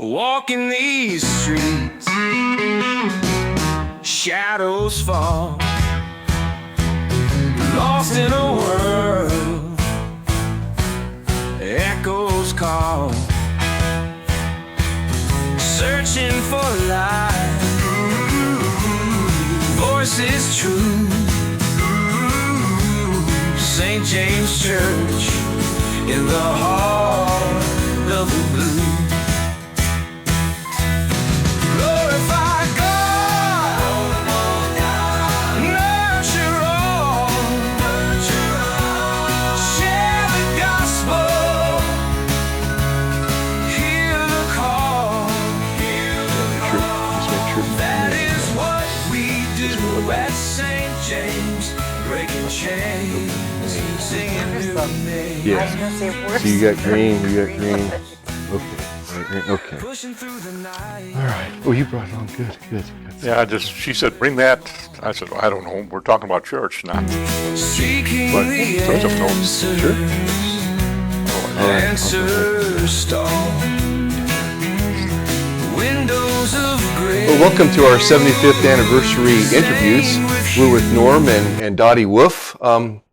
Walking these streets, shadows fall, lost in a world, echoes call, searching for life, voices true, St. James Church in the heart of the blue. Glorify God, nurture all, share the gospel, hear the call. That is what we do at St. James, breaking chains, singing new names. Yeah. So you got green, Okay. Pushing through the night. All right. Oh, you brought it on. Good. Yeah, she said, bring that. I said, well, I don't know. We're talking about church, not. Seeking What? the Tons of notes. answers. Sure. Answers stall. Windows of grace. Well, welcome to our 75th anniversary interviews. We're with Norm and Dotty Wolf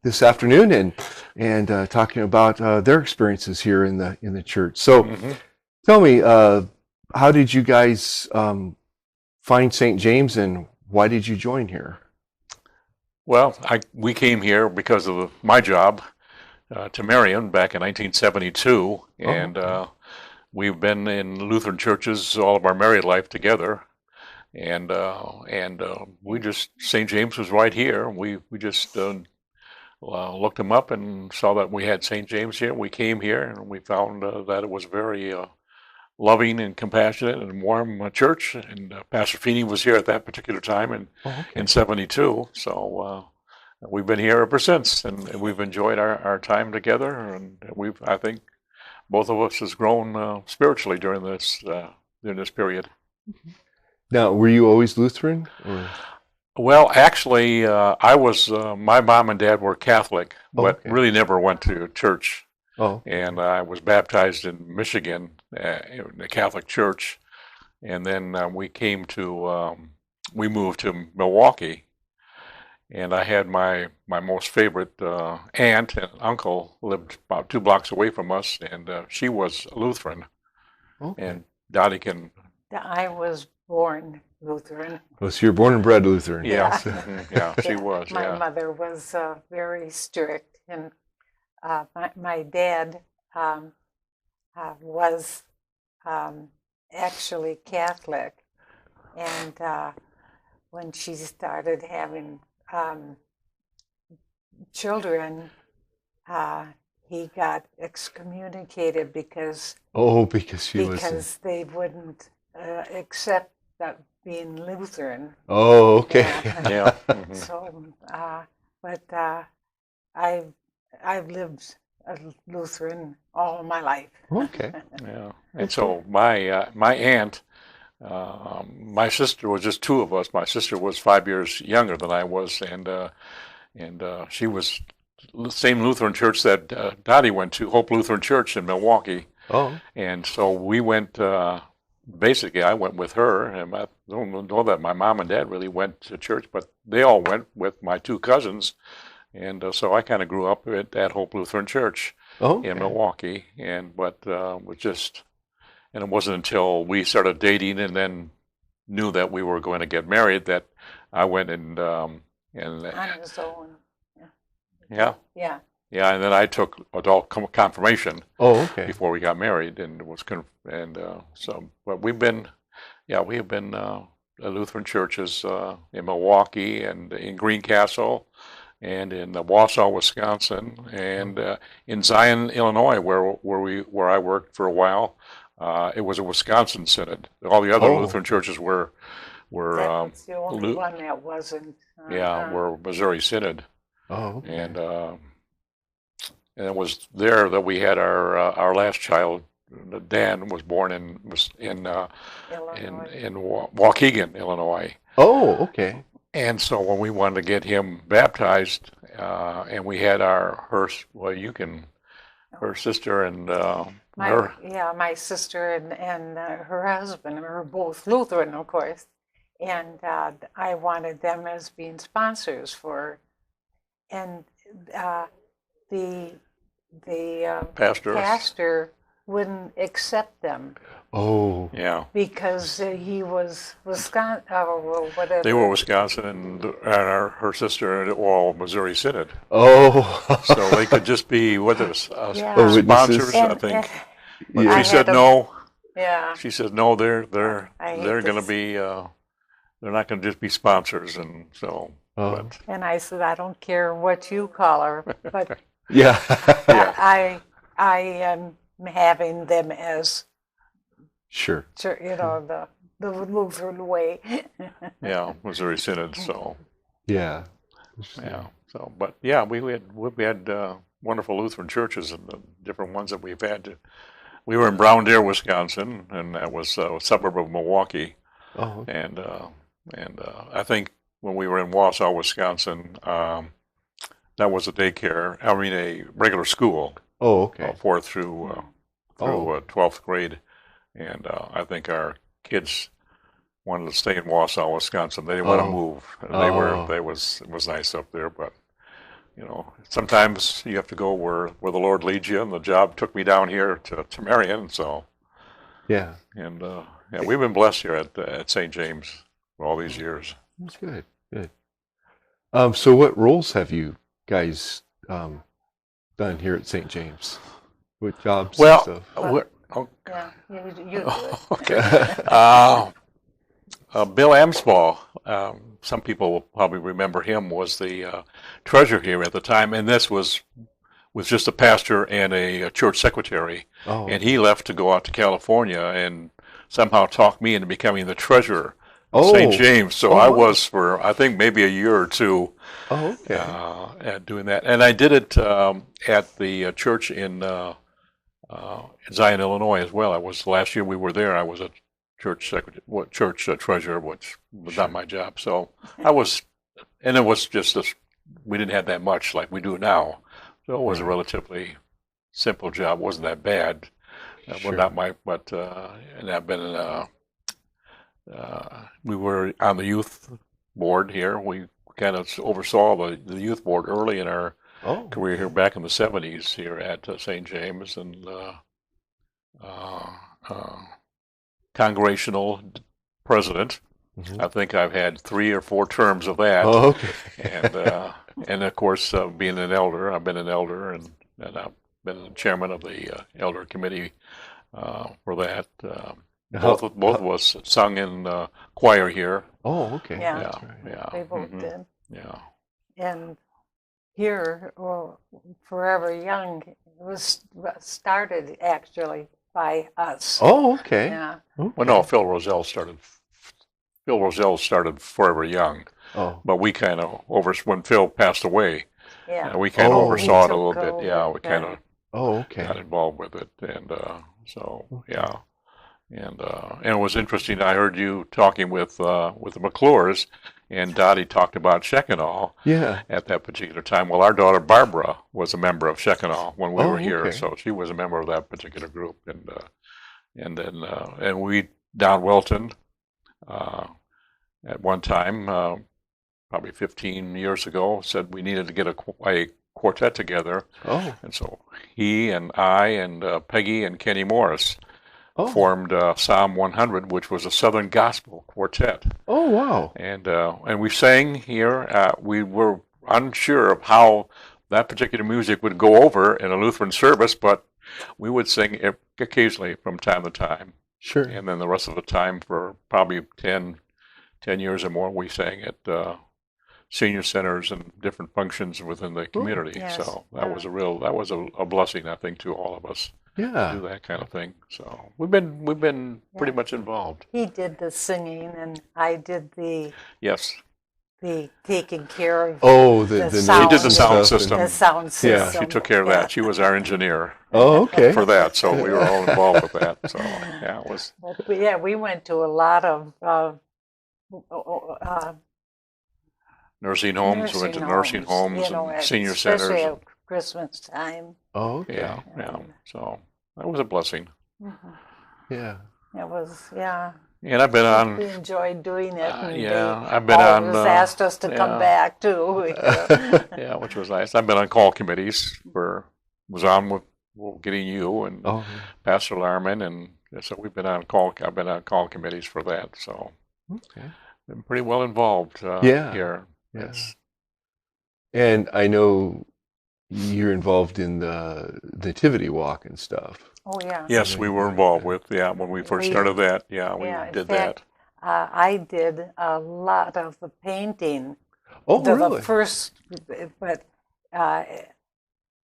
this afternoon, and talking about their experiences here in the church. So, tell me, how did you guys find St. James, and why did you join here? Well, we came here because of my job to Marion back in 1972, and we've been in Lutheran churches all of our married life together, and we just, St. James was right here. We just looked them up and saw that we had St. James here. We came here and we found that it was very loving and compassionate and warm church. And Pastor Feeney was here at that particular time in 72. So we've been here ever since, and we've enjoyed our time together. And I think both of us has grown spiritually during this period. Now, were you always Lutheran? Or? Well, actually, I was. My mom and dad were Catholic, but really never went to church. Oh. And I was baptized in Michigan in the Catholic Church, and then we moved to Milwaukee, and I had my most favorite aunt and uncle lived about 2 blocks away from us, and she was Lutheran. Okay. And Dotty can. I was born Lutheran. Oh, so you're born and bred Lutheran. Yeah, yeah, she was. My Yeah. mother was very strict, and my dad was actually Catholic, and when she started having children, he got excommunicated because they wouldn't accept that being Lutheran. Oh, okay. Yeah. So, but I've lived a Lutheran all my life. Okay. Yeah, and so my aunt, my sister was just 2 of us. My sister was 5 years younger than I was, and she was the same Lutheran church that Dotty went to, Hope Lutheran Church in Milwaukee. Oh. And so we went. Basically, I went with her, and I don't know that my mom and dad really went to church, but they all went with my 2 cousins. And so I kind of grew up at Hope Lutheran Church in Milwaukee, and it wasn't until we started dating and then knew that we were going to get married that I went and On his own. yeah, Yeah. and then I took adult confirmation before we got married, and but we have been Lutheran churches in Milwaukee and in Greencastle, and in Wausau, Wisconsin, and in Zion, Illinois, where I worked for a while. It was a Wisconsin synod. All the other Lutheran churches were That was the only one that wasn't. were Missouri Synod. Oh, okay. And it was there that we had our last child. Dan was born in Waukegan, Illinois. Oh, okay. And so when we wanted to get him baptized, and we had her sister and my sister and her husband were both Lutheran, of course, and I wanted them as being sponsors for, and the pastor wouldn't accept them. Oh. Yeah. Because he was Wisconsin, or whatever. They were Wisconsin, and her sister and all Missouri Synod. Oh. So they could just be with us, Yeah. sponsors, I And- think. and But Yeah. she said no. Yeah. She said no. They're I hate going to this. be. They're not going to just be sponsors, and so. Oh. But And I said, I don't care what you call her, but Yeah. yeah, I am having them as, Sure. the Lutheran way. yeah, Missouri Synod. So Yeah. yeah. So, but yeah, we had wonderful Lutheran churches, and the different ones that we've had. We were in Brown Deer, Wisconsin, and that was a suburb of Milwaukee. Oh. Okay. And I think when we were in Wausau, Wisconsin, that was a daycare. I mean, a regular school, Oh, okay. 4th through 12th grade. And I think our kids wanted to stay in Wausau, Wisconsin. They didn't want to Oh. move. Oh. It was nice up there, but sometimes you have to go where the Lord leads you. And the job took me down here to Marion, so. Yeah. And yeah, we've been blessed here at St. James for all these years. That's good. Good. So what roles have you guys done here at St. James? What jobs Well, and stuff? Yeah, you do it. Okay. Bill Amsbaugh, some people will probably remember him, was the treasurer here at the time, and this was just a pastor and a church secretary. Oh. And he left to go out to California and somehow talked me into becoming the treasurer of Oh. St. James. So Oh, I wow. was for, I think, maybe a year or two Oh, okay. at doing that. And I did it at the church in Zion, Illinois as well. Last year we were there. I was a church secretary, church treasurer, which was not my job. So I was, and it was just we didn't have that much like we do now. So it was a relatively simple job. It wasn't that bad. Sure. Well, not my, but and I've been we were on the youth board here. We kind of oversaw the youth board early in our Oh. career here back in the 70s here at St. James, and congregational president. Mhm. I think I've had 3 or 4 terms of that. Oh, okay. And of course, being an elder, I've been an elder, and I've been the chairman of the elder committee for that. Both of us sung in choir here. Oh, okay. Yeah. That's right. Yeah, They both mhm, did. yeah. And here, well, Forever Young was started actually by us. Oh, okay. Yeah. Okay. Well, no, Phil Roselle started Forever Young, Oh. but we kind of when Phil passed away, Yeah. we kind of Oh. oversaw it a He little took bit. Yeah, we over, kind yeah. of Oh, okay. got involved with it, and so yeah, and it was interesting. I heard you talking with the McClures, and Dotty talked about Shekinah Yeah. at that particular time. Well, our daughter Barbara was a member of Shekinah when we Oh, were here, okay. so she was a member of that particular group, and then and we down Welton at one time, probably 15 years ago, said we needed to get a quartet together. Oh. And so he and I and Peggy and Kenny Morris Oh. formed Psalm 100, which was a Southern Gospel quartet. Oh, wow. And we sang here. We were unsure of how that particular music would go over in a Lutheran service, but we would sing it occasionally from time to time. Sure. And then the rest of the time, for probably 10 years or more, we sang at senior centers and different functions within the community. Yes. So that was a blessing, I think, to all of us to do Yeah. that kind of thing. So we've been pretty much involved. He did the singing, and I did the Yes. taking care of Oh, the sound. He did the sound stuff system. the sound Yeah. system. She took care of that. She was our engineer Oh, okay. for that, so we were all involved with that. So yeah, it was. But yeah, we went to a lot of Nursing homes. We went to nursing homes you know, and senior especially centers. at Christmas time. Oh, okay. Yeah. So that was a blessing. Mhm. Yeah. It was, yeah. And I've been on, We enjoyed doing it, and yeah, they I've been on, always asked us to come yeah. back too. Yeah, which was nice. I've been on call committees was on with getting you and Oh, Pastor Larman, and so we've been on I've been on call committees for that, so okay. been pretty well involved Yeah. here. Yeah. It's, And I know you're involved in the nativity walk and stuff. Oh yeah. yes, we were involved with, yeah, when we first We- started that, yeah, we Yeah, in did fact, I did a lot of the painting. Oh, The really? first, but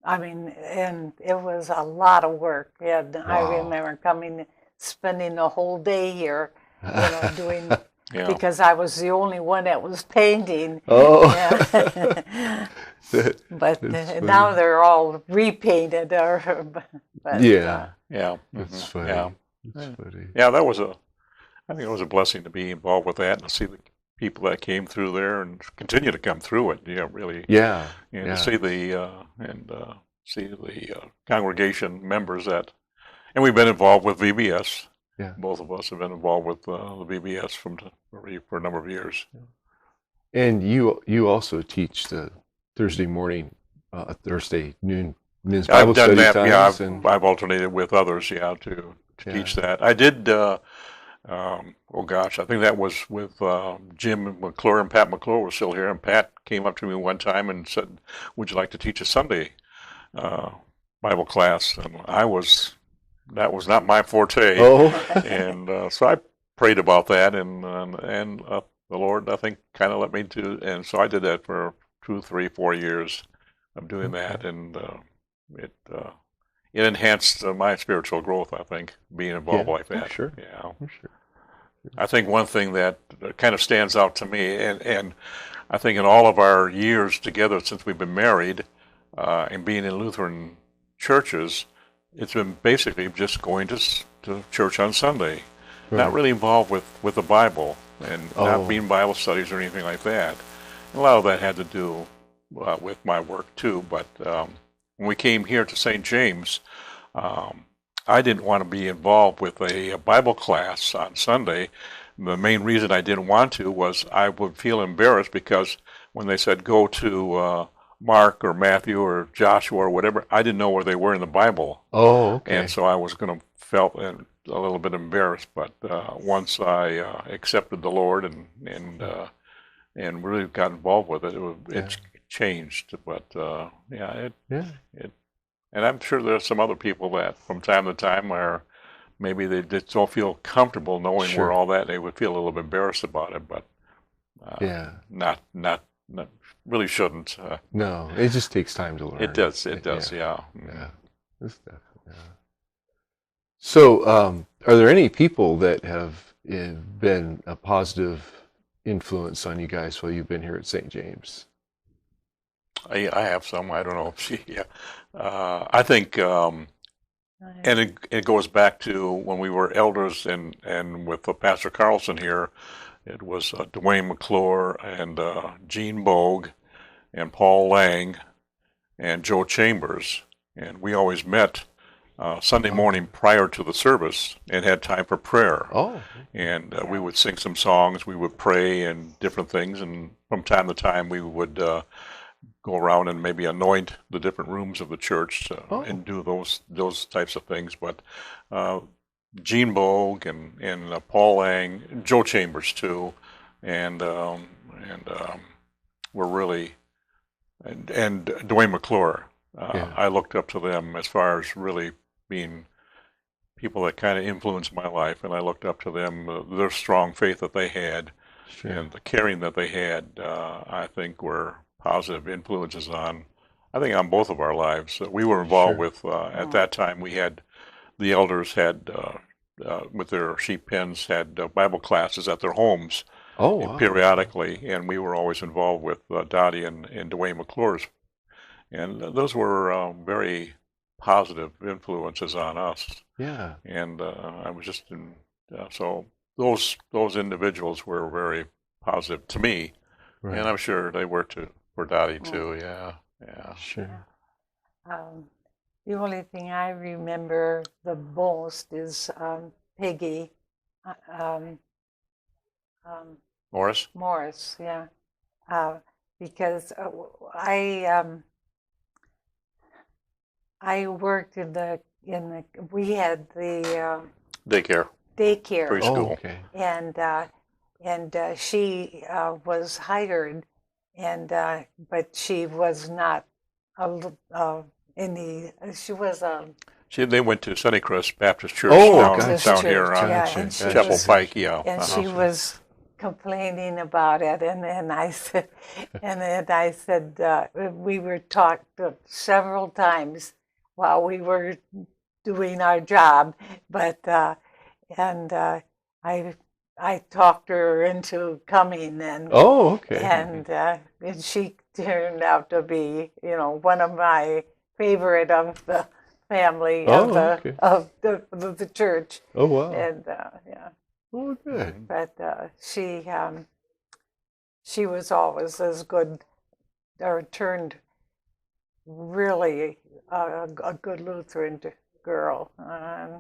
I mean, and it was a lot of work. And I Wow. remember spending the whole day here, doing, yeah. because I was the only one that was painting. Oh. Yeah. But That's funny. now they're all repainted, but Yeah. Yeah. That's mhm, funny. Yeah. That's funny. Yeah, I think it was a blessing to be involved with that and to see the people that came through there and continue to come through it. Yeah, really. Yeah. And Yeah. to see see the congregation members and we've been involved with VBS. Yeah. Both of us have been involved with the VBS for a number of years. And you also teach the Thursday morning, Thursday noon men's Bible I've done study that. Yeah, times. And I've alternated with others. Yeah, to Yeah. teach that. I did. Oh gosh, I think that was with Jim McClure, and Pat McClure was still here. And Pat came up to me one time and said, "Would you like to teach a Sunday Bible class?" And that was not my forte. oh, And so I prayed about that, and the Lord, I think, kind of let me do. And so I did that for 2, 3, 4 years of doing that, and it enhanced my spiritual growth, I think, being involved Yeah, like for that. sure. Yeah. for sure. I think one thing that kind of stands out to me, and I think in all of our years together since we've been married and being in Lutheran churches, it's been basically just going to church on Sunday, not Right. really involved with the Bible and Oh. not being Bible studies or anything like that. And a lot of that had to do with my work too, but when we came here to St. James, I didn't want to be involved with a Bible class on Sunday. The main reason I didn't want to was I would feel embarrassed because when they said go to Mark or Matthew or Joshua or whatever, I didn't know where they were in the Bible. Oh, okay. And so I was going to felt a little bit embarrassed. But once I accepted the Lord and really got involved with it, it changed. But yeah, Yeah. and I'm sure there's some other people that from time to time are maybe they just don't feel comfortable knowing Sure. where all that. They would feel a little bit embarrassed about it, but Yeah. not really shouldn't. No, it just takes time to learn. It does. It does. Yeah. Yeah. Yeah. That's definitely, yeah. So, are there any people that have been a positive influence on you guys while you've been here at St. James? I have some. I don't know if she. Yeah. I think, and it goes back to when we were elders and with Pastor Carlson here. It was Dwayne McClure and Gene Bogue and Paul Lang and Joe Chambers, and we always met Sunday morning prior to the service and had time for prayer. Oh, And we would sing some songs, we would pray and different things, and from time to time we would go around and maybe anoint the different rooms of the church and do those types of things. But Gene Bogue and Paul Lang, Joe Chambers too, and were really and Dwayne McClure. I looked up to them as far as really being people that kind of influenced my life, and I looked up to them, their strong faith that they had, sure. and the caring that they had. I think were positive influences on both of our lives. We were involved Sure. with at that time. The elders had with their sheep pens had Bible classes at their homes Oh, wow. periodically, and we were always involved with Dotty and Dwayne McClure's, and those were very positive influences on us. Yeah. And I was just so those individuals were very positive to me, Right. and I'm sure they were for Dotty too. Yeah, yeah. Sure. The only thing I remember the most is Peggy um, Morris? Morris, yeah, because I worked in the we had the Daycare. daycare, Preschool. Oh, okay. and she was hired, and but she was not she was a They went to Sunnycrest Baptist Church Oh, down, Baptist down church, here on yeah, Gotcha, and she Chapel was, Pike, yeah. and uh-huh. she was complaining about it, and I said, and then I said we were talked several times while we were doing our job, but and I talked her into coming, Oh, okay. and she turned out to be, one of my favorite of the family Oh, of the okay. of the church, Oh, wow. and yeah. Oh, good. But she was always as good, or turned really a good Lutheran girl.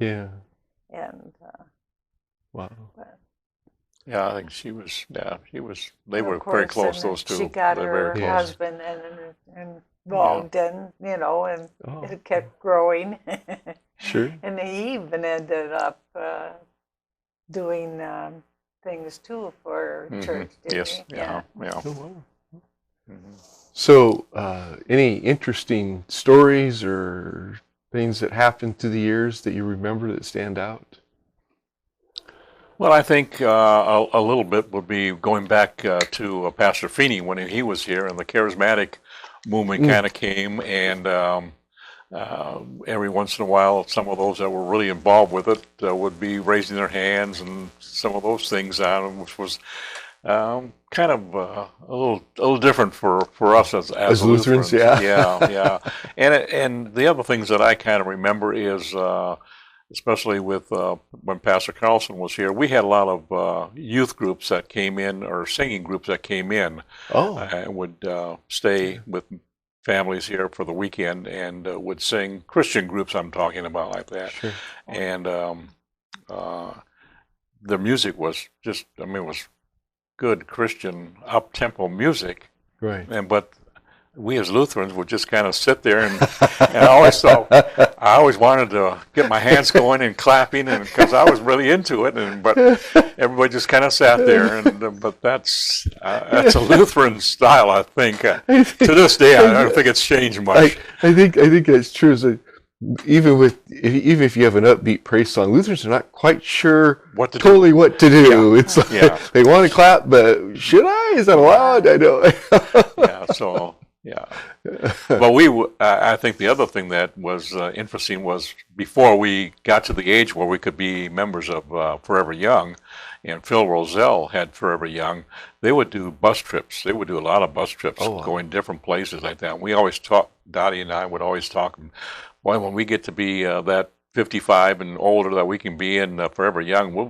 Yeah. And Wow. Yeah, I think she was, they of were course, very close, and those two. She got They're her very close. husband and involved in, and Oh, it kept growing. sure. And he even ended up doing things too for Mhm. church, didn't Yes, he? yeah. Oh, wow. So, any interesting stories or things that happened through the years that you remember that stand out? Well, I think a little bit would be going back to Pastor Feeney when he was here, and the charismatic movement kind of came, and every once in a while, some of those that were really involved with it would be raising their hands and some of those things, which was kind of a little different for us as Lutherans, yeah. yeah. And the other things that I kind of remember is. Especially with when Pastor Carlson was here, we had a lot of youth groups that came in, or singing groups that came in, Oh, and would stay with families here for the weekend and would sing. Christian groups I'm talking about, like that. sure. And the music was just, it was good Christian up-tempo music, Right. but we as Lutherans would just kind of sit there, and I always wanted to get my hands going and clapping, and because I was really into it, but everybody just kind of sat there, and but that's a Lutheran style, I think. To this day, I don't think it's changed much. I think that's true. Is that even if you have an upbeat praise song, Lutherans are not quite sure What to do. totally what to do. Yeah. It's like Yeah. they want to clap, but should I? Is that allowed? I don't. Yeah, so yeah, but I think the other thing that was interesting was before we got to the age where we could be members of Forever Young, and Phil Roselle had Forever Young, they would do bus trips. They would do a lot of bus trips, Oh, wow. going different places like that. And we always talk, Dotty and I would always talk, boy, when we get to be that 55 and older that we can be in Forever Young, we'll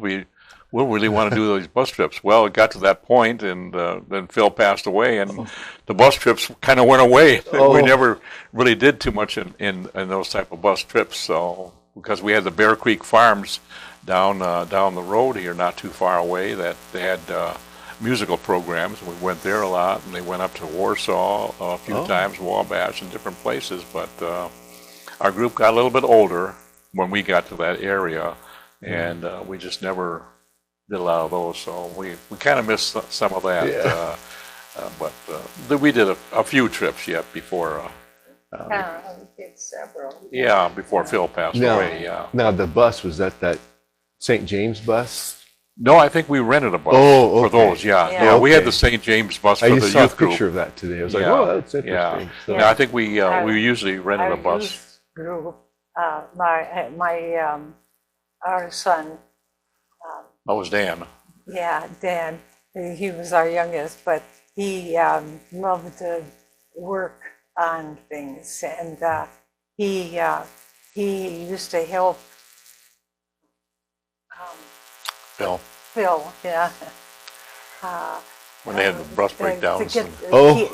really want to do those bus trips. Well, it got to that point, and then Phil passed away, and the bus trips kind of went away. Oh. We never really did too much in those type of bus trips. So because we had the Bear Creek Farms down the road here, not too far away, that they had musical programs. We went there a lot, and they went up to Warsaw a few times, Wabash, and different places. But our group got a little bit older when we got to that area, and we just never did a lot of those, so we kind of missed some of that. Yeah. But we did a few trips yet before. we did several. Yeah, before Phil passed away. Yeah. Now the bus, was that St. James bus? No, I think we rented a bus Oh, for okay. those. Yeah, Yeah. yeah. We had Okay. the St. James bus I for just the saw a youth group. picture of that today. I was like, Yeah. oh, that's Yeah. interesting. So- Yeah, I think we Our- usually rented a Our bus. youth group, our son, That was Dan. yeah, Dan, he was our youngest, but he loved to work on things, and he used to help Phil, Phil, yeah. when they had the bus breakdowns. To get, Oh.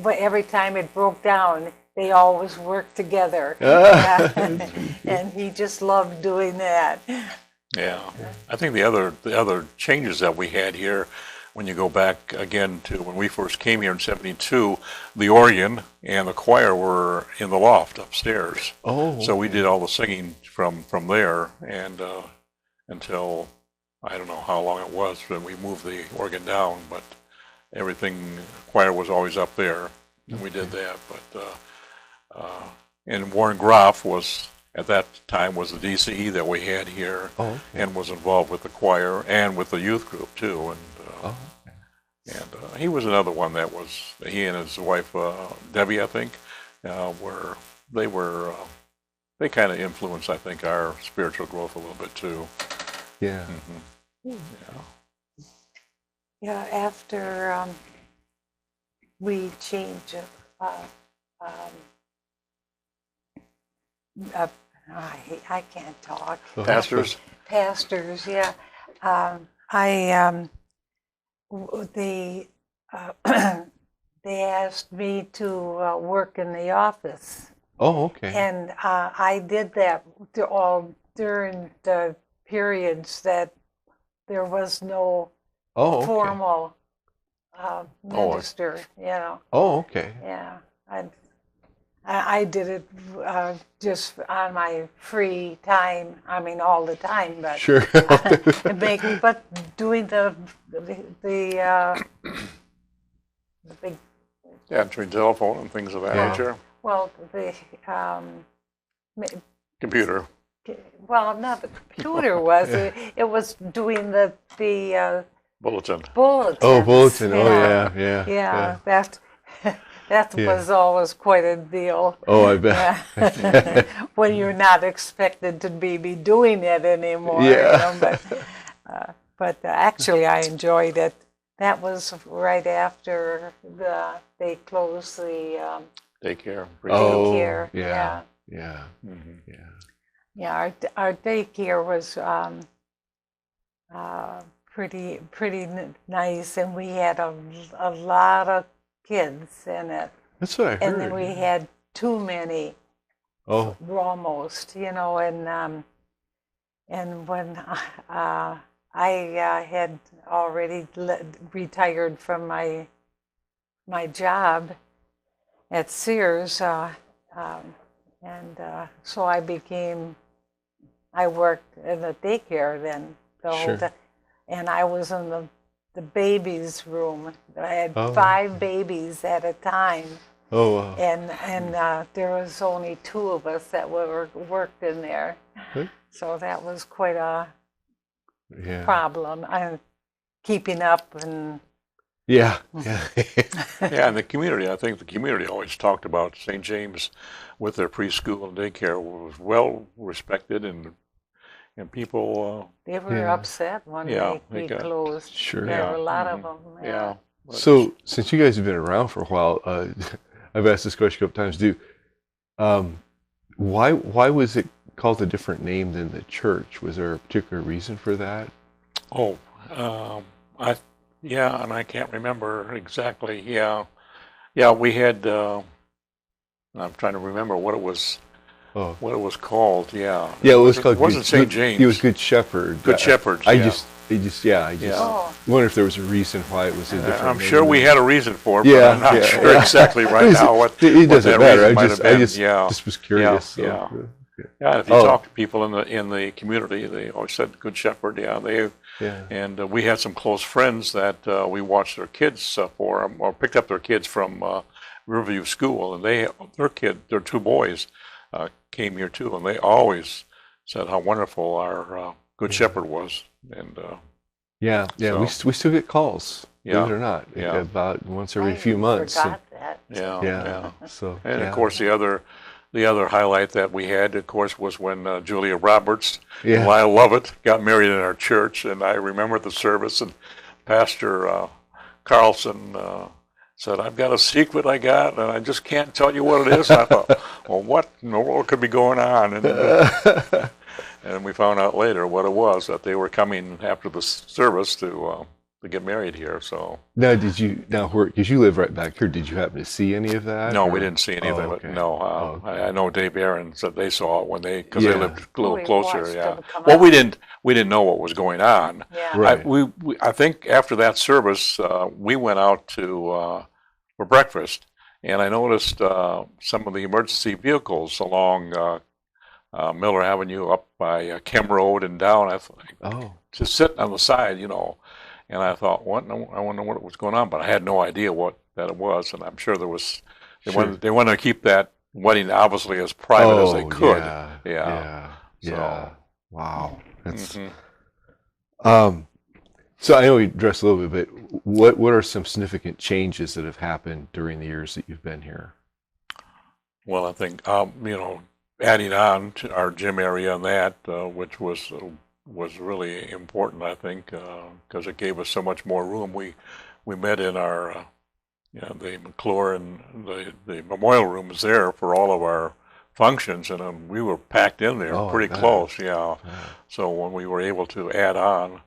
but every time it broke down, they always worked together. And he just loved doing that. Yeah, I think the other changes that we had here, when you go back again to when we first came here in '72, the organ and the choir were in the loft upstairs. Oh, So we okay. did all the singing from there, and until I don't know how long it was when we moved the organ down, but everything choir was always up there, and we did that. But and Warren Groff was at that time was the DCE that we had here, Oh, okay. and was involved with the choir and with the youth group too, and. Oh, He was another one that was, he and his wife, Debbie, I think, they kind of influenced, I think, our spiritual growth a little bit too. yeah. Yeah. Yeah, after we changed, I can't talk. Pastors? Pastors, yeah. They they asked me to work in the office, Oh, okay. and I did that all during the periods that there was no Oh, okay. formal minister. You know, Oh, okay. yeah. I did it just on my free time. I mean, all the time, but Sure. but doing the big, Yeah, between telephone and things of that Yeah. nature. well, the Computer. well, not the computer was it was doing the Bulletin. bulletins. Oh, bulletin. Oh, yeah. Yeah, that that Yeah. was always quite a deal. Oh, I bet. When you're not expected to be doing it anymore. Yeah. You know, but actually I enjoyed it. That was right after they closed the Daycare. Oh, daycare. yeah. Yeah. Mhm. Yeah. Yeah, our daycare was pretty nice, and we had a lot of kids in it. That's what I heard. And then we had too many, Oh, almost, you know, and when I had already retired from my job at Sears, so I worked in the daycare then the whole Sure. time, and I was in the babies' room. I had Oh. 5 babies at a time. oh, wow. And there was only 2 of us that worked in there, Good. so that was quite a Yeah. problem. Keeping up and Yeah. Yeah. Yeah, and the community, I think the community always talked about St. James with their preschool and daycare was well respected, and people, they were Yeah. upset when Yeah, we they got- closed. Sure. There were a lot Mhm. of them. yeah. but So, since you guys have been around for a while, I've asked this question a couple times. Why was it called a different name than the church? Was there a particular reason for that? Oh, and I can't remember exactly. Yeah, we had. I'm trying to remember what it was Oh, called. Yeah, yeah, it was called. It wasn't St. James. It was Good Shepherd. Good Shepherds. I yeah. just Yeah. Oh, wonder if there was a reason why it was a different. I'm name sure we than- had a reason for it, but Yeah, I'm not yeah, sure yeah. exactly right It now what It what doesn't that matter. reason I might just, have I been. just, Yeah. just was curious. Yeah. So, Yeah, if you Oh. talk to people in the community, they always said Good Shepherd. Yeah, yeah. and we had some close friends that we watched their kids for 'em, or picked up their kids from Riverview School, and their 2 boys came here too, and they always said how wonderful our Good Shepherd was, and Yeah, yeah. So- We still get calls, Yeah, believe it or not, yeah. about once every I few months. forgot that. yeah, yeah, so And yeah. of course, the other highlight that we had, of course, was when Julia Roberts Yeah. and Lyle Lovett got married in our church. And I remember the service, and Pastor Carlson said, "I've got a secret I got, and I just can't tell you what it is." And I thought, well, what in the world could be going on? And we found out later what it was, that they were coming after the service to to get married here. So Now, because you live right back here, did you happen to see any of that? no, or- we didn't see any of Oh, it. okay. No, Oh, okay. I know Dave Aaron said they saw it when because they Yeah. lived a little We closer. watched Yeah. them come Well, out. we didn't know what was going on. Yeah. Right. I think after that service, we went out for breakfast, and I noticed some of the emergency vehicles along Miller Avenue up by Kem Road and down. Oh, Just sitting on the side, and I thought, I wonder what was going on, but I had no idea what that it was, and I'm sure there was. Sure. They wanted to keep that wedding obviously as private as they could. Yeah, Yeah. yeah. So- Wow. That's Mhm. so I know we addressed a little bit, but what are some significant changes that have happened during the years that you've been here? Well, I think adding on to our gym area and that, which was really important, I think, because it gave us so much more room. We met in our the McClure and the memorial room is there for all of our functions, and we were packed in there Oh, I pretty bet. close. Yeah. Yeah. So when we were able to add on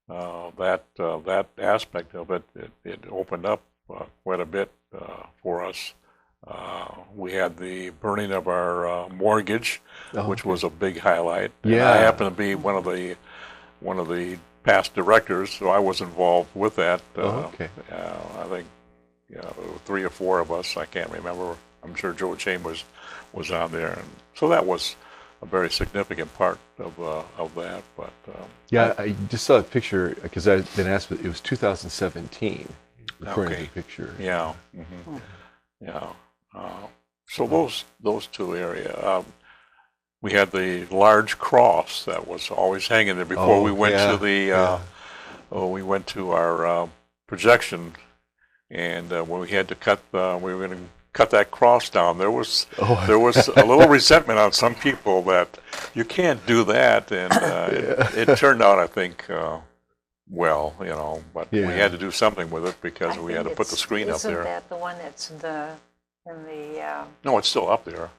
that aspect of it, it opened up quite a bit for us. We had the burning of our mortgage, Oh, which okay. was a big highlight. And Yeah. I happen to be one of the past directors, so I was involved with that. Okay. I think 3 or 4 of us. I can't remember. I'm sure Joe Chain was on there, and so that was a very significant part of that. But Yeah, I just saw a picture because I've been asked, but it was 2017, according to Okay. the picture. yeah, yeah. So those two areas. We had the large cross that was always hanging there before Oh, we went yeah, to the. yeah. We went to our projection, and when we had to we were going to cut that cross down. There was Oh. there was a little resentment on some people that you can't do that, and it turned out, I think, well, but we Yeah. had to do something with it because I we had to think put the screen up there. Isn't that the one that's in the No, it's still up there.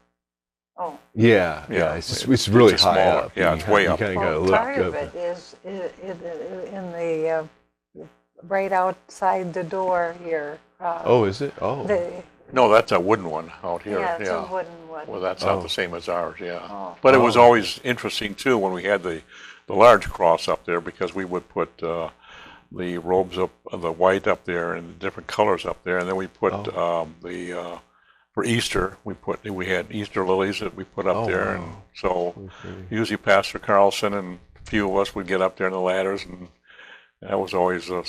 oh. Yeah, Yeah, it's it's really just high smaller. up. Yeah, You it's way you up. kind of got to Well, look part of up. it is in the right outside the door here. Oh, is it? Oh, No, that's a wooden one out here. yeah, it's a wooden one. Well, that's Oh. not the same as ours, yeah. Oh. But it was Oh. always interesting too when we had the large cross up there, because we would put the robes up, the white up there, and different colors up there, and then we put for Easter we had Easter lilies that we put up Oh, there, and wow. so Okay. usually Pastor Carlson and a few of us would get up there in the ladders, and that was always a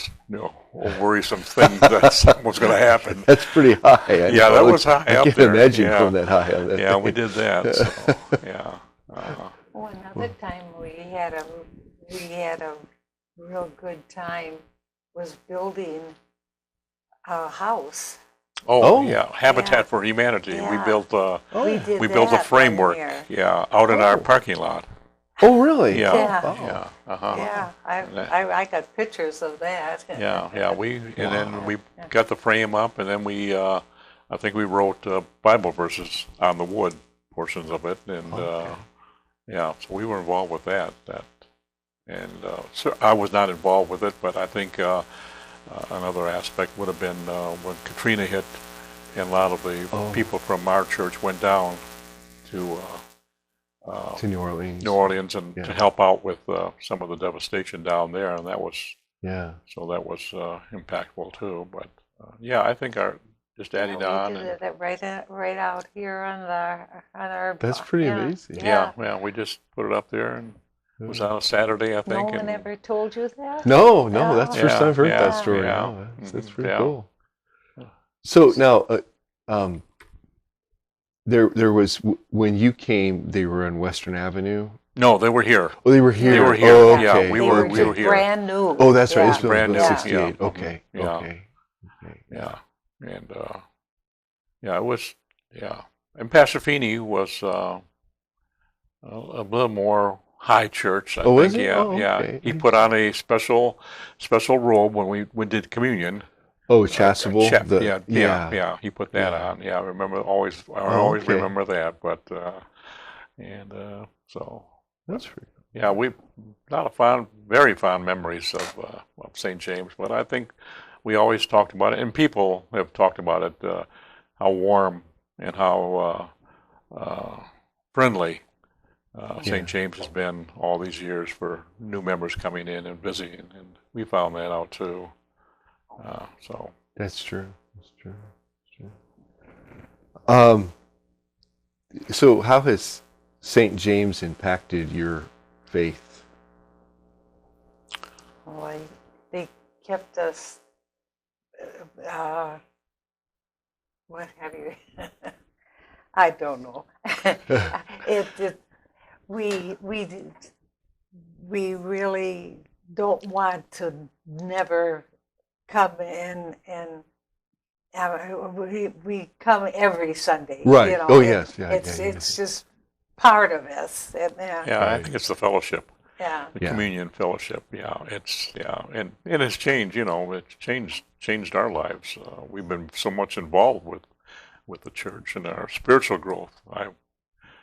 worrisome thing that something was going to happen. That's pretty high. I Yeah, know. that was high I up can't there. imagine Yeah. going that high on that Yeah, thing. we did that. So, yeah. Oh, another time we had a real good time was building a house. Oh. Yeah, Habitat Yeah. for Humanity. We Yeah. built Oh. We did we built a that one framework. year. Yeah, out in our Oh. parking lot. Oh, really? Yeah. Yeah. Oh. Yeah. Uh-huh. Yeah, I got pictures of that. Yeah, yeah. And then we Yeah. got the frame up, and then I think we wrote Bible verses on the wood portions of it, and Okay. yeah, so we were involved with that. And so I was not involved with it, but I think another aspect would have been when Katrina hit, and a lot of the Oh. people from our church went down to To New Orleans. New Orleans and Yeah. to help out with some of the devastation down there, and that was Yeah. impactful too. But yeah, I think just adding on. We did it right out here on our. That's pretty yeah, amazing. Yeah, we just put it up there, and it was on a Saturday, I No think. one and ever told you that? No, that's the first Yeah, time I've heard yeah, that story. yeah. No, that's Mhm, pretty yeah. cool. So now, there was when you came, they were on Western Avenue. No, they were here. Oh, they were here. They were here. Oh, Yeah, okay. we They were- were we were just here. brand new. Oh, that's right. Yeah. It's Brand new. 68. Yeah. Okay. Yeah. Okay. Okay. Yeah, and yeah, it was and Pastor Feeney was a little more high church. I Oh, think. is it? Yeah, Oh, yeah. okay. He put on a special robe when we did communion. Oh, chasuble. Yeah. He put that Yeah. on. Yeah, I remember I always okay. remember that. But so That's pretty cool. Yeah, we very fond memories of St. James, but I think we always talked about it, and people have talked about it, how warm and how friendly Yeah. St. James has been all these years for new members coming in and visiting, and we found that out too. So That's true. That's true. That's true. So how has St. James impacted your faith? Well, they kept us, what have you, I don't know. We really don't want to never come in and we come every Sunday. Right. You know, Oh, yes. Yeah, it's yeah, it's just part of us. And, yeah, I think it's the fellowship. yeah. The Yeah. communion fellowship, and it has changed. It's changed our lives. We've been so much involved with the church and our spiritual growth.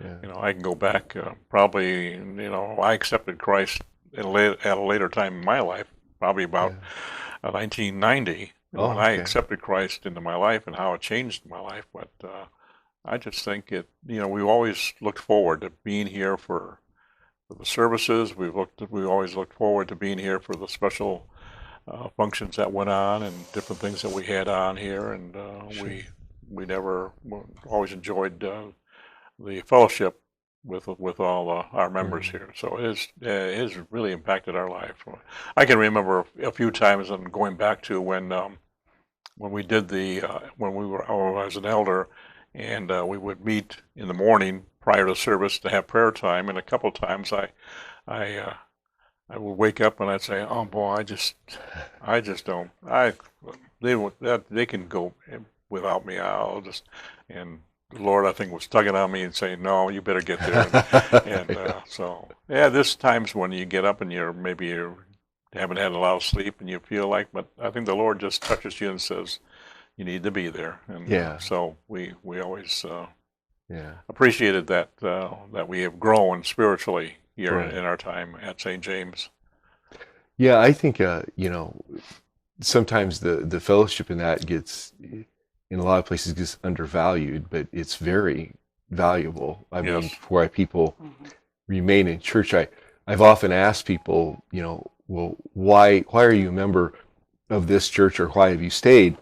Yeah. I can go back probably. I accepted Christ at a later time in my life, probably about 1990 Oh, when I okay. accepted Christ into my life and how it changed my life. But I just think we always looked forward to being here for the services. We always looked forward to being here for the special functions that went on and different things that we had on here, and Sure. we never always enjoyed the fellowship with all our members here. So it has really impacted our life. I can remember a few times, and going back to when we did when I was an elder, and we would meet in the morning prior to service to have prayer time, and a couple of times I would wake up and I'd say, "Oh boy, I just don't. They can go without me. I'll just." And the Lord, I think, was tugging on me and saying, "No, you better get there." So yeah, there's times when you get up and you haven't had a lot of sleep and you feel like, but I think the Lord just touches you and says, you need to be there. And Yeah. so we always Yeah. appreciated that we have grown spiritually here Right. in our time at St. James. Yeah, I think sometimes the fellowship in that gets, in a lot of places, gets undervalued, but it's very valuable. I mean, Yes. for why people remain in church. I've often asked people, well, why are you a member of this church, or why have you stayed?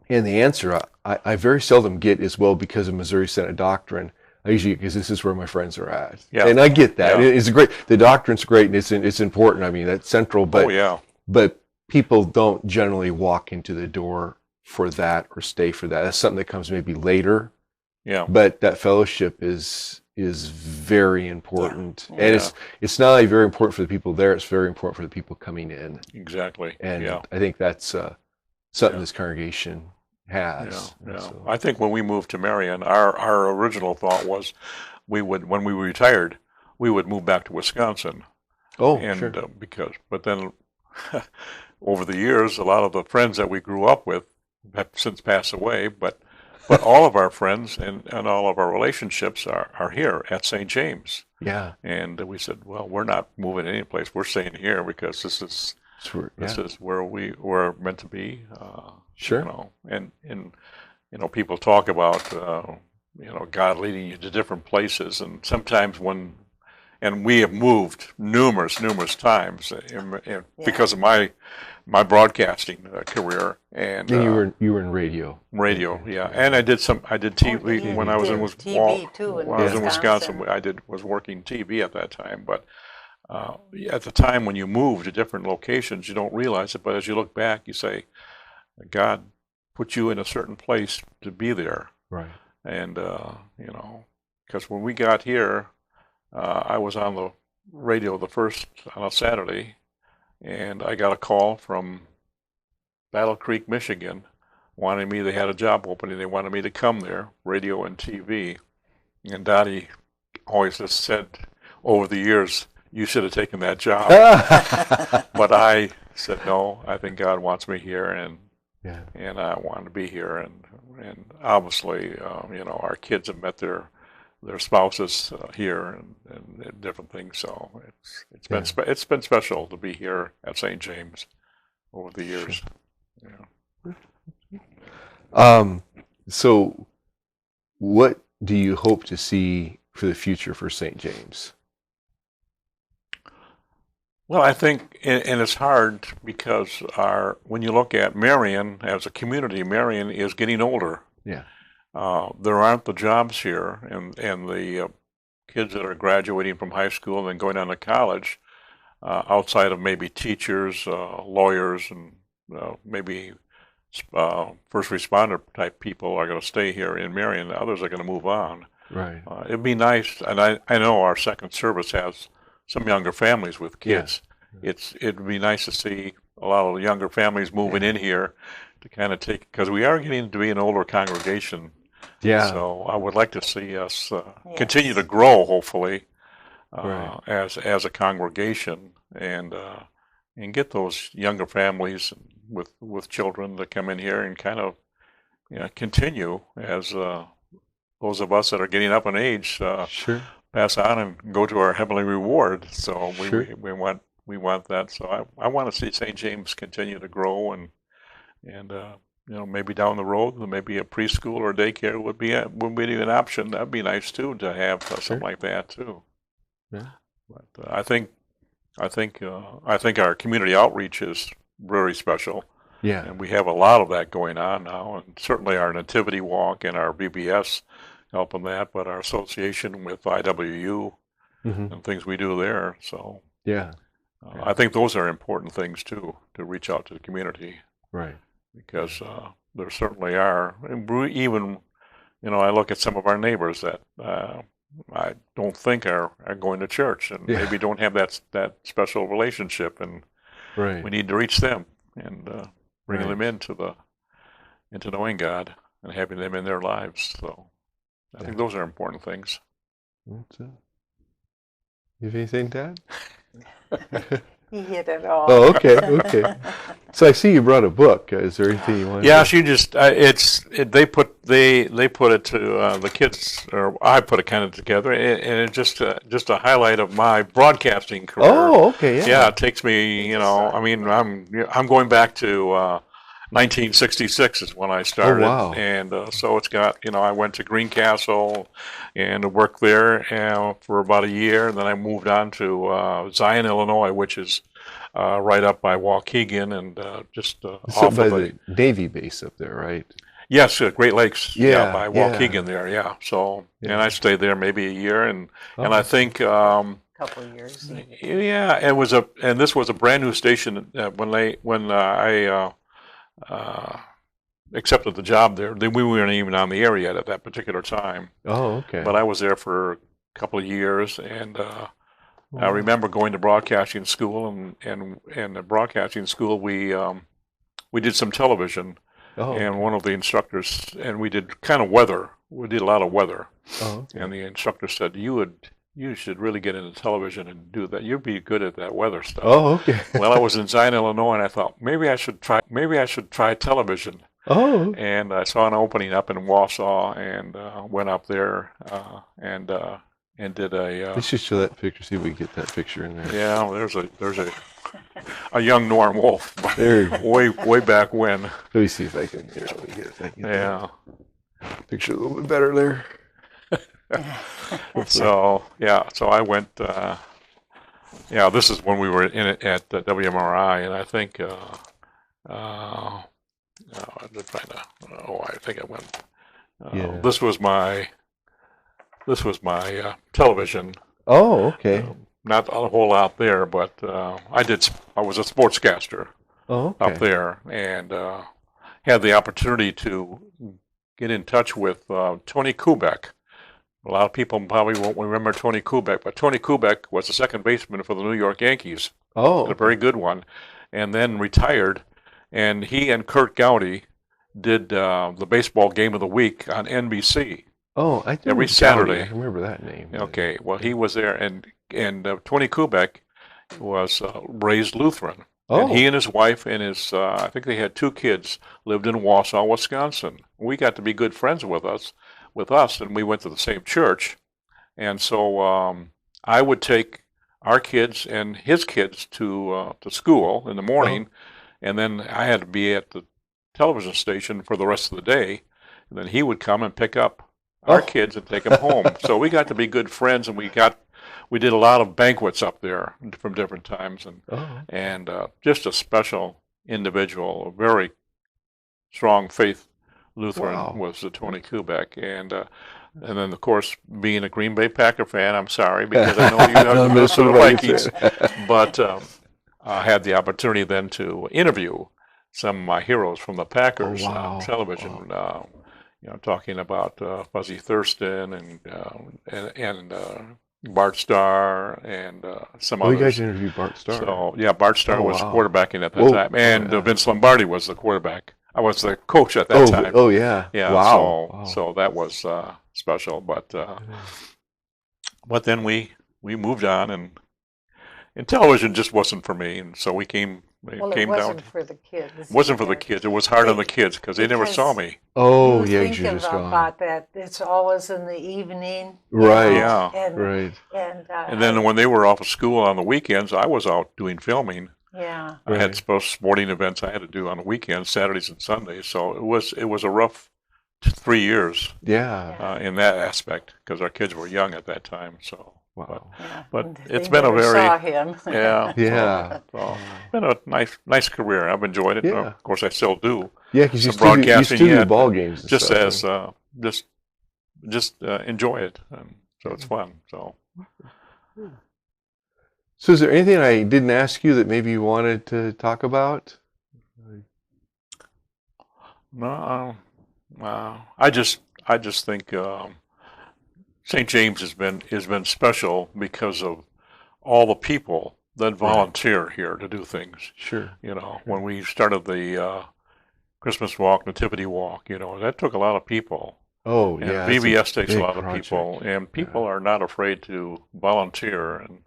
And the answer I very seldom get is, well, because of Missouri Synod doctrine. I usually, because this is where my friends are at. Yeah. And I get that. Yeah. It's great. The doctrine's great, and it's important. I mean, that's central. But Oh yeah. but people don't generally walk into the door for that or stay for that. That's something that comes maybe later. Yeah. But that fellowship is very important. Yeah. And Yeah. it's not only very important for the people there, it's very important for the people coming in. Exactly. And yeah. I think that's something Yeah. this congregation has. Yeah. And so- I think when we moved to Marion, our original thought was when we retired, we would move back to Wisconsin. oh, And sure. but then over the years, a lot of the friends that we grew up with have since passed away, but all of our friends and all of our relationships are here at St. James. Yeah. And we said, well, we're not moving any place. We're staying here because this is Sure. this Yeah. is where we're meant to be. Sure. And people talk about God leading you to different places, and sometimes and we have moved numerous times because of my broadcasting career, and And you were in radio. radio, yeah, and I did TV you when I was in did TV too in when I was in Wisconsin. Wisconsin. Was working TV at that time, but at the time when you move to different locations, you don't realize it, but as you look back, you say, God put you in a certain place to be there. Right. And, because when we got here, I was on the radio on a Saturday, and I got a call from Battle Creek, Michigan, they had a job opening. They wanted me to come there, radio and TV. And Dotty always has said over the years, you should have taken that job. But I said, no, I think God wants me here, and I want to be here. And obviously, our kids have met their their spouses here and different things. So it's been special to be here at St. James over the years. Yeah. So what do you hope to see for the future for St. James? Well, I think, and it's hard because when you look at Marion as a community, Marion is getting older. Yeah. There aren't the jobs here, and the kids that are graduating from high school and then going on to college, outside of maybe teachers, lawyers, and maybe first responder type people are going to stay here in Marion. Others are going to move on. Right. It'd be nice, and I know our second service has some younger families with kids. Yeah. It'd be nice to see a lot of younger families moving in here to kind of take, because we are getting to be an older congregation. Yeah. So I would like to see us continue to grow, hopefully, as a congregation, and get those younger families with children to come in here and kind of continue as those of us that are getting up in age pass on and go to our heavenly reward. So we want that. So I want to see St. James continue to grow, and maybe down the road maybe a preschool or daycare would be an option. That'd be nice too, to have something like that too. Yeah. But I think our community outreach is very special. Yeah. And we have a lot of that going on now, and certainly our Nativity Walk and our VBS helping that, but our association with IWU and things we do there. So I think those are important things too, to reach out to the community. Right. Because there certainly are. And even, I look at some of our neighbors that I don't think are going to church, and maybe don't have that special relationship, and we need to reach them and bring them into knowing God and having them in their lives. So I think those are important things. That's it. You have anything, Dad? He hit it all. Oh, okay. So I see you brought a book. Is there anything you want? Yeah, she just they put it to the kids, or I put it kind of together, and it's just a highlight of my broadcasting career. Oh, okay. Yeah, it takes me. I'm going back to 1966 is when I started. Oh, wow. And so it's got, I went to Greencastle and worked there for about a year, and then I moved on to Zion, Illinois, which is right up by Waukegan, and just off by of the Navy base up there, right? Yes, Great Lakes. Yeah, by Waukegan there. Yeah. So and I stayed there maybe a year, and I think couple of years. Yeah, and this was a brand new station when I accepted the job there. We weren't even on the air yet at that particular time. Oh, okay. But I was there for a couple of years, and I remember going to broadcasting school, and at broadcasting school we did some television, and one of the instructors, and we did kind of weather. We did a lot of weather, and the instructor said, you should really get into television and do that. You'd be good at that weather stuff. Oh, okay. Well, I was in Zion, Illinois, and I thought maybe I should try television. Oh. And I saw an opening up in Wausau, and went up there and did a. Let's just show that picture. See if we can get that picture in there. Yeah, there's a young Norm Wolf. There. way back when. Let me see if I can. Here, let me get that. Picture a little bit better there. So I went. This is when we were in it at WMRI, and I think. I think I went. This was my television. Oh, okay. Not a whole lot there, but I was a sportscaster up there, and had the opportunity to get in touch with Tony Kubek. A lot of people probably won't remember Tony Kubek, but Tony Kubek was the second baseman for the New York Yankees. Oh, a very good one, and then retired. And he and Kurt Gowdy did the baseball game of the week on NBC. Oh, I every Saturday. I remember that name. Okay, well, he was there, and Tony Kubek was raised Lutheran. Oh. And he and his wife and his, I think they had 2 kids, lived in Wausau, Wisconsin. We got to be good friends with us, and we went to the same church. And so I would take our kids and his kids to school in the morning, and then I had to be at the television station for the rest of the day. And then he would come and pick up our kids and take them home. So we got to be good friends, and we did a lot of banquets up there from different times, and just a special individual, a very strong faith Lutheran was Tony Kubek, and then, of course, being a Green Bay Packer fan, I'm sorry, because I know you have the Minnesota Vikings, but I had the opportunity then to interview some of my heroes from the Packers on television, talking about Fuzzy Thurston and Bart Starr and some others. You guys interviewed Bart Starr. So, yeah, Bart Starr was quarterbacking at that time, and Vince Lombardi was the quarterback. I was the coach at that time. Oh, yeah. Yeah. Wow. So that was special, but then we moved on, and television just wasn't for me, and so we came it wasn't wasn't for the kids. It wasn't for the kids. It was hard on the kids because they never saw me. Oh, you yeah, think you're just gone. about that. It's always in the evening. Right. Yeah. Right. And then when they were off of school on the weekends, I was out doing filming. Yeah. I had sporting events I had to do on the weekends, Saturdays and Sundays. So it was a rough 3 years. Yeah. In that aspect, because our kids were young at that time. So. Wow. But They it's been a never very saw him. Yeah. So it's been a nice career. I've enjoyed it. Yeah. Of course, I still do. Yeah, because you Some still do broadcasting ball games. And Just stuff, as just enjoy it, and so it's fun. So is there anything I didn't ask you that maybe you wanted to talk about? no, I just think St. James has been special because of all the people that volunteer here to do things. Sure. When we started the Christmas walk, Nativity walk, that took a lot of people. Oh, And yeah. VBS takes a lot of project. people, and people are not afraid to volunteer, and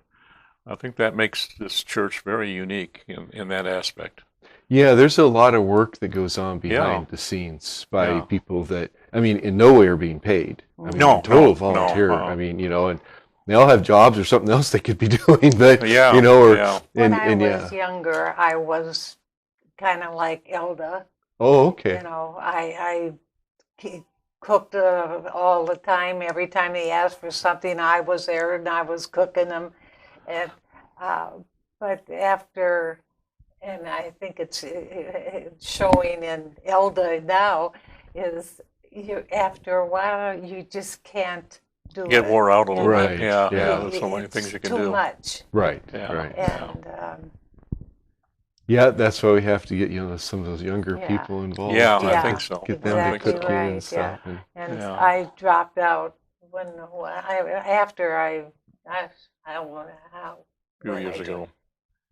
I think that makes this church very unique in that aspect. Yeah, there's a lot of work that goes on behind the scenes by people that, in no way are being paid. Total volunteer. And they all have jobs or something else they could be doing, but, When I was younger, I was kind of like Elda. Oh, okay. I cooked all the time. Every time they asked for something, I was there and I was cooking them. And but after, and I think it's showing in Elda now, is after a while you just can't do Get it. wore out a little Right. bit. Yeah. Yeah. There's so many things you can too do. much. Right. Yeah. Right. And Yeah, that's why we have to get some of those younger people involved. Yeah, to I think so. Get them to Exactly cooking and right, stuff. yeah. And, And I dropped out after I don't know how. A few when years I ago.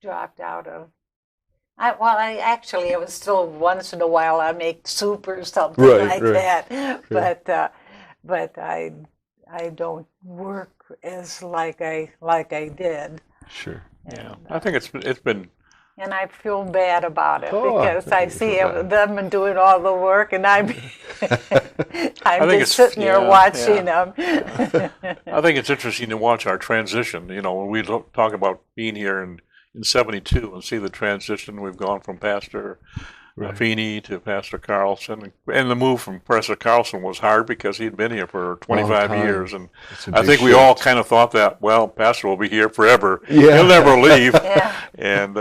dropped out of. I was still once in a while I make soup or something like that, but I don't work as like I did. Sure. Yeah, I think it's been. And I feel bad about it Oh, because I see bad. them doing all the work, and I'm think just sitting there watching them. I think it's interesting to watch our transition. When we talk about being here in 72 and see the transition, we've gone from Pastor Feeney to Pastor Carlson, and the move from Pastor Carlson was hard because he'd been here for 25 years, and I think we all kind of thought that, Pastor will be here forever. Yeah. He'll never leave. Yeah. And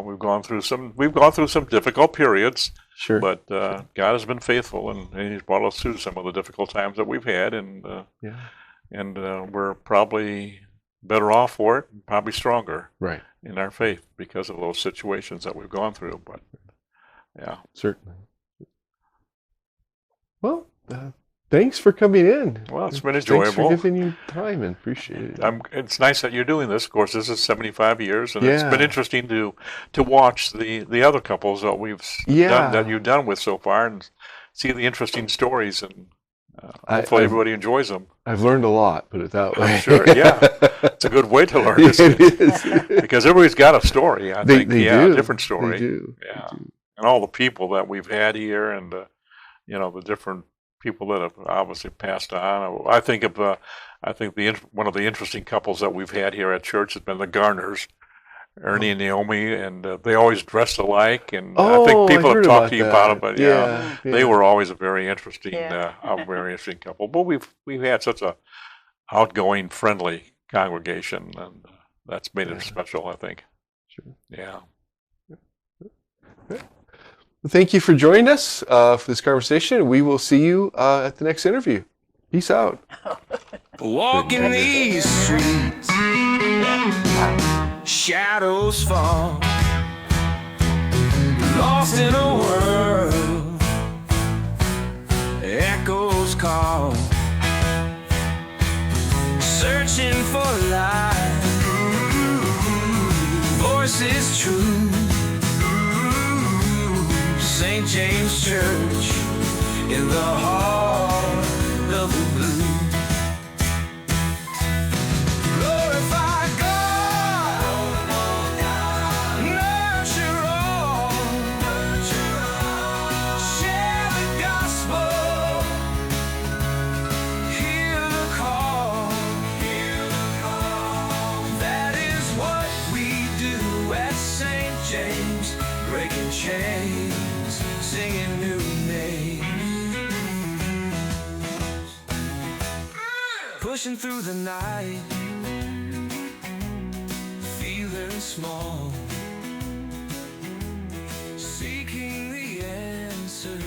we've gone through some difficult periods. Sure. But God has been faithful, and He's brought us through some of the difficult times that we've had, and we're probably better off for it, and probably stronger in our faith because of those situations that we've gone through. But yeah, certainly. Well, thanks for coming in. Well, it's been enjoyable. Thanks for giving you time, and appreciate it. It's nice that you're doing this. Of course, this is 75 years, and it's been interesting to watch the other couples that you've done with so far, and see the interesting stories, and hopefully everybody enjoys them. I've learned a lot, put it that way. I'm sure, yeah. It's a good way to learn. It is. Because everybody's got a story, I think. They yeah, do. A different story. They do. Yeah. And all the people that we've had here, and the different people that have obviously passed on. I think of I think one of the interesting couples that we've had here at church has been the Garners, Ernie and Naomi, and they always dressed alike. And I think people have talked to you about it, but yeah, they were always a very interesting, couple. But we've had such a outgoing, friendly congregation, and that's made it special, I think. Sure. Yeah. Thank you for joining us for this conversation. We will see you at the next interview. Peace out. Walking these streets, shadows fall, lost in a world, echoes call, searching for life, voices true, St. James Church in the heart of the blue. Chains, singing new names, pushing through the night, feeling small, seeking the answers